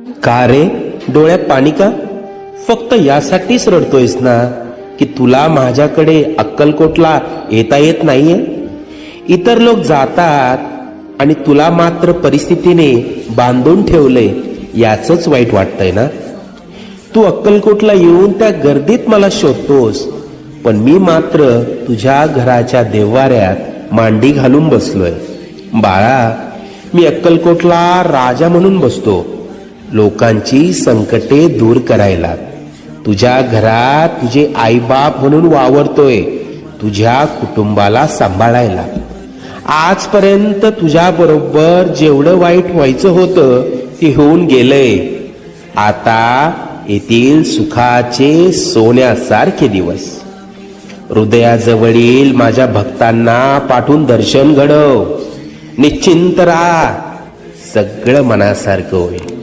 का रे, डोळ्यात पाणी का? फक्त यासाठीच रडतोयस ना की तुला माझ्याकडे अक्कलकोटला येता येत नाहीये? इतर लोक जातात आणि तुला मात्र परिस्थितीने बांधून ठेवलंय, याचंच वाईट वाटतंय ना? तू अक्कलकोटला येऊन त्या गर्दीत मला शोधतोस, पण मी मात्र तुझ्या घराच्या देव्हाऱ्यात मांडी घालून बसलोय. बाळा, मी अक्कलकोटला राजा म्हणून बसतो, लोकांची संकटे दूर करायला. तुझ्या घरात तुझे आईबाप म्हणून वावरतोय, तुझ्या कुटुंबाला सांभाळायला. आजपर्यंत तुझ्या बरोबर जेवढं वाईट व्हायचं होतं ते होऊन गेलंय. आता येथील सुखाचे सोन्यासारखे दिवस. हृदयाजवळील माझ्या भक्तांना पाठवून दर्शन घडव. निश्चिंत राहा, सगळं मनासारखं होईल.